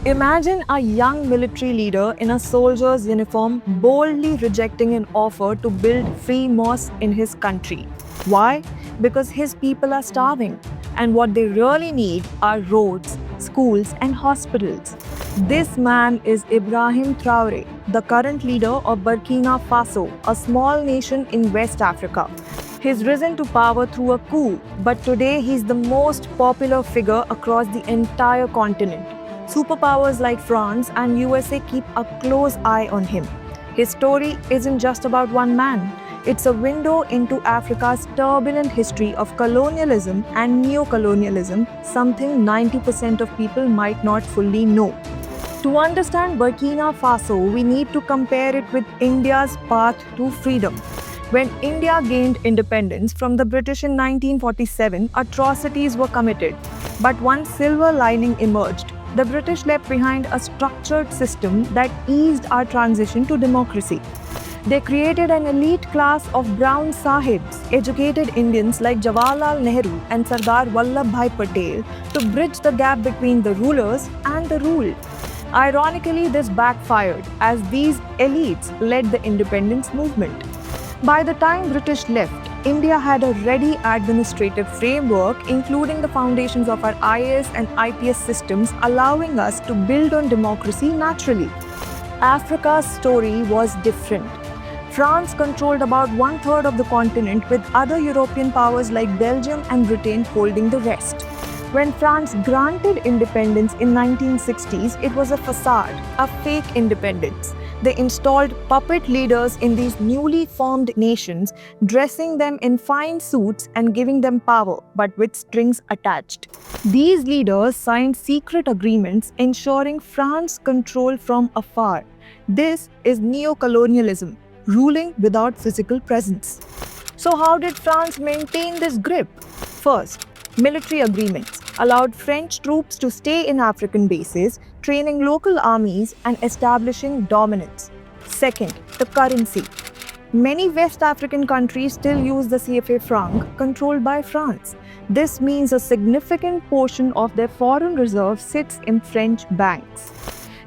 Imagine a young military leader in a soldier's uniform boldly rejecting an offer to build free mosques in his country. Why? Because his people are starving, and what they really need are roads, schools, and hospitals. This man is Ibrahim Traore, the current leader of Burkina Faso, a small nation in West Africa. He's risen to power through a coup, but today he's the most popular figure across the entire continent. Superpowers like France and USA keep a close eye on him. His story isn't just about one man. It's a window into Africa's turbulent history of colonialism and neo-colonialism, something 90% of people might not fully know. To understand Burkina Faso, we need to compare it with India's path to freedom. When India gained independence from the British in 1947, atrocities were committed. But one silver lining emerged. The British left behind a structured system that eased our transition to democracy. They created an elite class of brown sahibs, educated Indians like Jawaharlal Nehru and Sardar Vallabhbhai Patel to bridge the gap between the rulers and the ruled. Ironically, this backfired as these elites led the independence movement. By the time British left, India had a ready administrative framework, including the foundations of our IAS and IPS systems, allowing us to build on democracy naturally. Africa's story was different. France controlled about one-third of the continent, with other European powers like Belgium and Britain holding the rest. When France granted independence in 1960s, it was a facade, a fake independence. They installed puppet leaders in these newly formed nations, dressing them in fine suits and giving them power, but with strings attached. These leaders signed secret agreements ensuring France control from afar. This is neo-colonialism, ruling without physical presence. So how did France maintain this grip? First, military agreements allowed French troops to stay in African bases, training local armies and establishing dominance. Second, the currency. Many West African countries still use the CFA franc, controlled by France. This means a significant portion of their foreign reserve sits in French banks.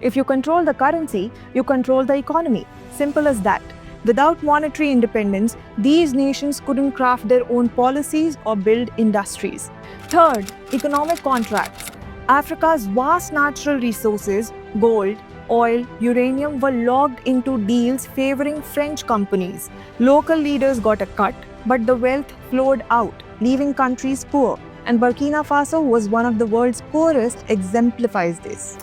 If you control the currency, you control the economy. Simple as that. Without monetary independence, these nations couldn't craft their own policies or build industries. Third, economic contracts. Africa's vast natural resources, gold, oil, uranium, were logged into deals favoring French companies. Local leaders got a cut, but the wealth flowed out, leaving countries poor. And Burkina Faso was one of the world's poorest, exemplifies this.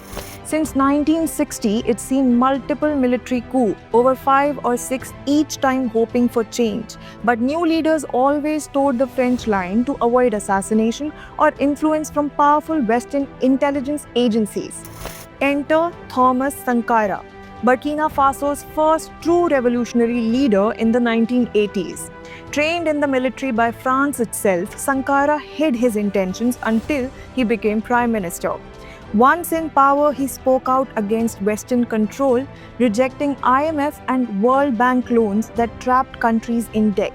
Since 1960, it's seen multiple military coups, over 5 or 6 each time, hoping for change. But new leaders always towed the French line to avoid assassination or influence from powerful Western intelligence agencies. Enter Thomas Sankara, Burkina Faso's first true revolutionary leader in the 1980s. Trained in the military by France itself, Sankara hid his intentions until he became prime minister. Once in power, he spoke out against Western control, rejecting IMF and World Bank loans that trapped countries in debt.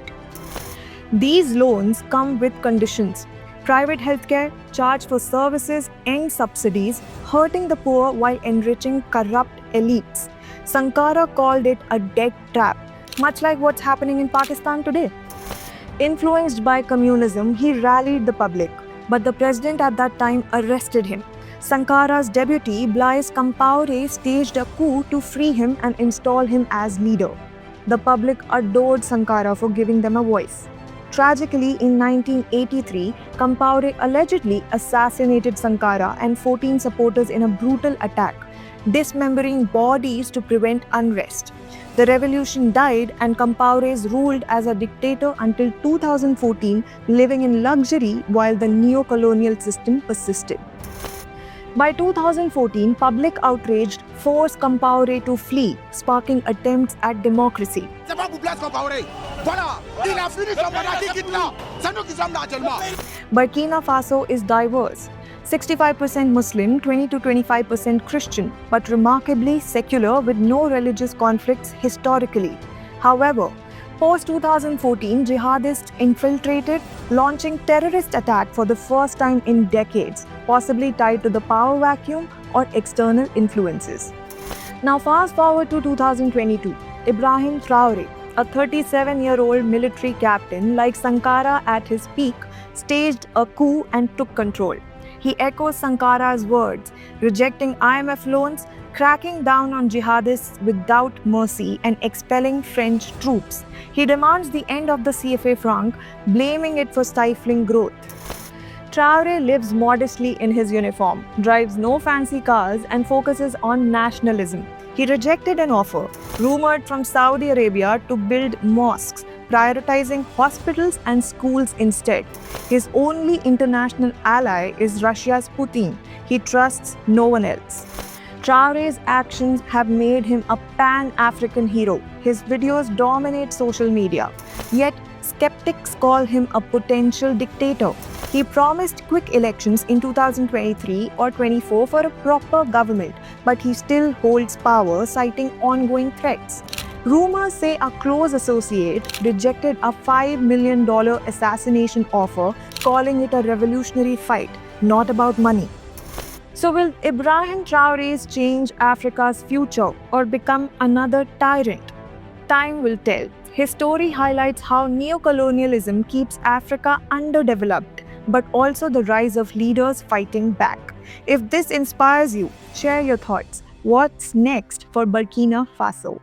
These loans come with conditions: private healthcare, charge for services, and subsidies, hurting the poor while enriching corrupt elites. Sankara called it a debt trap, much like what's happening in Pakistan today. Influenced by communism, he rallied the public, but the president at that time arrested him. Sankara's deputy, Blaise Compaoré, staged a coup to free him and install him as leader. The public adored Sankara for giving them a voice. Tragically, in 1983, Compaoré allegedly assassinated Sankara and 14 supporters in a brutal attack, dismembering bodies to prevent unrest. The revolution died and Compaoré ruled as a dictator until 2014, living in luxury while the neo-colonial system persisted. By 2014, public outrage forced Compaoré to flee, sparking attempts at democracy. Burkina Faso is diverse. 65% Muslim, 20 to 25% Christian, but remarkably secular with no religious conflicts historically. However, post-2014, jihadists infiltrated, launching terrorist attack for the first time in decades, possibly tied to the power vacuum or external influences. Now fast forward to 2022. Ibrahim Traore, a 37-year-old military captain like Sankara at his peak, staged a coup and took control. He echoes Sankara's words, rejecting IMF loans, cracking down on jihadists without mercy, and expelling French troops. He demands the end of the CFA franc, blaming it for stifling growth. Traore lives modestly in his uniform, drives no fancy cars, and focuses on nationalism. He rejected an offer, rumored from Saudi Arabia, to build mosques, prioritizing hospitals and schools instead. His only international ally is Russia's Putin. He trusts no one else. Traore's actions have made him a pan-African hero. His videos dominate social media. Yet, skeptics call him a potential dictator. He promised quick elections in 2023 or 24 for a proper government, but he still holds power, citing ongoing threats. Rumors say a close associate rejected a $5 million assassination offer, calling it a revolutionary fight, not about money. So will Ibrahim Traore change Africa's future or become another tyrant? Time will tell. His story highlights how neocolonialism keeps Africa underdeveloped, but also the rise of leaders fighting back. If this inspires you, share your thoughts. What's next for Burkina Faso?